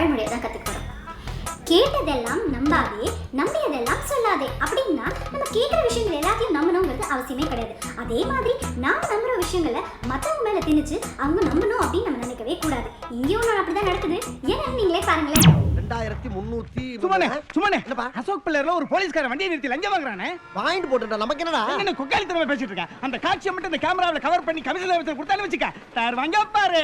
பழமொழியை தான் கற்றுக்கணும். கேட்டதெல்லாம் நம்பாதே, நம்பியதெல்லாம் சொல்லாதே. அப்படின்னா நம்ம கேட்குற விஷயங்கள் எல்லாத்தையும் நம்பணுங்கிறது அவசியமே கிடையாது. அதே மாதிரி நாம் நம்புற விஷயங்களை மற்றவங்க மேலே திணிச்சு அவங்க நம்பணும் அப்படின்னு நம்ம நினைக்கவே கூடாது. இங்கேயும் ஒன்று அப்படிதான் நடக்குது. ஏன்னா நீங்களே பாருங்களேன். 2300 சுமனே அசோக் பிள்ளைல ஒரு போலீஸ்காரன் வண்டியை நிறுத்தி லஞ்சம் வாங்குறானே. வாங்கிட்டு போட்டுட்டா நமக்கு என்னடா? என்ன கொக்காலி தரமா பேசிட்டு இருக்க? அந்த காட்சியை மட்டும் இந்த கேமராவுல கவர் பண்ணி கமிஷனர் ஆபீசர் கொடுத்தாலும் வெச்சுக்க. தார் வாங்க பாரு.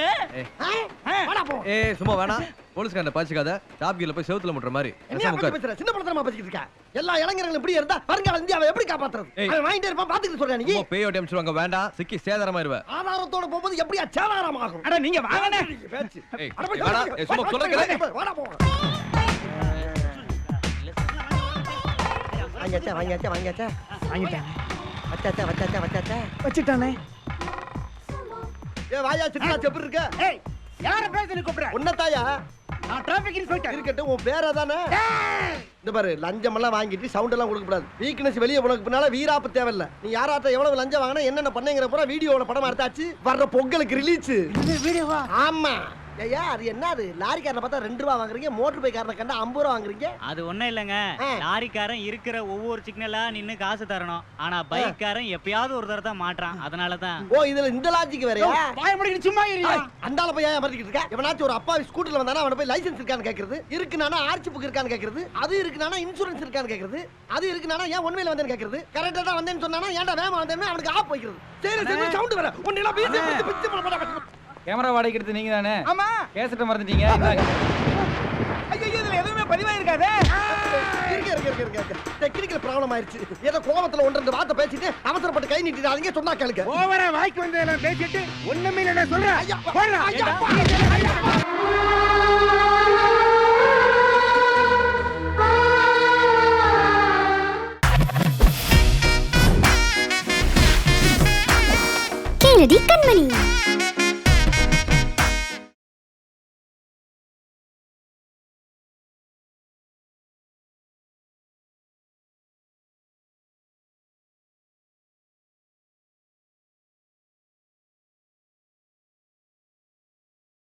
வாடா போ. சும்மா வேணா. போலீஸ்காரனை பாச்சிக்காத. டாப் கீழ போய் செவுத்துல முட்ற மாதிரி. என்ன பேசுற? சின்ன படத்தனமா பேசிட்டு இருக்க. எல்லா இளைஞர்களும் இப்படி இருந்தா வருங்கால இந்தியாவை எப்படி காப்பாத்துறது? அவன் வாங்கிட்டே இருப்பான், பாத்துக்கிட்டு சொல்றா நீ. பேய் ஓட்டி அம்ச்சுவாங்க, வேண்டாம். சிக்கி சேதாரமாயிருவ. ஆதாரத்தோட போகும்போது எப்படியா சேதாரம் ஆகும்? அட நீங்க வாங்கனே. பேச்சு. வாடா. சும்மா சொல்ல கேளு. வாடா போ. வாங்கியாச்சா. வச்சிட்டானே. ஏ வாயா சிட்டா செப்பு இருக்க. ஏய் யார பேசுற கூப்பிடுற? உன்னதாயா? நான் டிராஃபிக் இன்ஸ்பெக்டர். இருக்கட்டும், உன் பேர் அதானே? இந்த பாரு, லஞ்சம் எல்லாம் வாங்கிட்டு சவுண்ட் எல்லாம் கொடுக்க கூடாது. வீக்னஸ் வெளியே போனதுக்கு பின்னால வீராப்பு தேவையில்ல. நீ யாராட்ட எவ்வளவு லஞ்சம் வாங்கினா என்னென்ன பண்ணேங்கிற பூரா வீடியோல படம் எடுத்தாச்சு. வர்ற பொங்கலுக்கு ரிலீஸ். வீடியோவா? ஆமா. ஐயா அது என்ன? அது லாரிக்காரனை பார்த்தா 2 ரூபா வாங்குறீங்க, மோட்டர் பைக்காரனை கண்டா 50 ரூபா வாங்குறீங்க. அது ஒண்ணும் இல்லங்க. லாரிக்காரன் இருக்கிற ஒவ்வொரு சிக்னலா நின்னு காசு தரணும். ஆனா பைக்காரன் எப்பயாவது ஒரு தடவை தான் மாட்றான். அதனாலதான். ஓ இதுல இந்த லாஜிக் வேறயா? வாய முடிக்கிட்டு சும்மா இருயா. அந்தால போய் ஏன் மறந்துக்கிட்டு இருக்க? எவனாச்சும் ஒரு அப்பாவி ஸ்கூட்டர்ல வந்தானா அவன போய் லைசென்ஸ் இருக்கான்னு கேக்குறது, இருக்குனானா ஆர்சி புக் இருக்கான்னு கேக்குறது, அது இருக்குனானா இன்சூரன்ஸ் இருக்கான்னு கேக்குறது, அது இருக்குனானா ஏன் ஒன்வேல வந்தேன்னு கேக்குறது, கரெக்ட்டா தான் வந்தேன்னு சொன்னானா ஏன்டா வேகமா வந்தேன்னு அவனுக்கு ஆப் வைக்கிறது. சரி சவுண்ட் வர உன்னை எல்லாம் பீசி பிச்சு போட. கேமரா வாடகைக்கு எடுத்து நீங்க தானே? ஆமா. கேசட்ட மறந்துட்டீங்க. ஐயோ இதுல எதுவுமே பதிவாயிருக்காதே. இருக்க டெக்னிக்கல் ப்ராப்ளம் ஆயிருச்சு. ஏதோ கோவத்துல ஒன்று ரெண்டு வார்த்தை பேசிட்டு அவசரப்பட்டு கை நீட்டிடாதீங்க, சொன்னா கேளுங்க. ஓவரா வாய்க்கு வந்ததெல்லாம் பேசிட்டு ஒண்ணுமே இல்ல சொல்றேன். ஐயா போடா. கேளடி கண்மணி.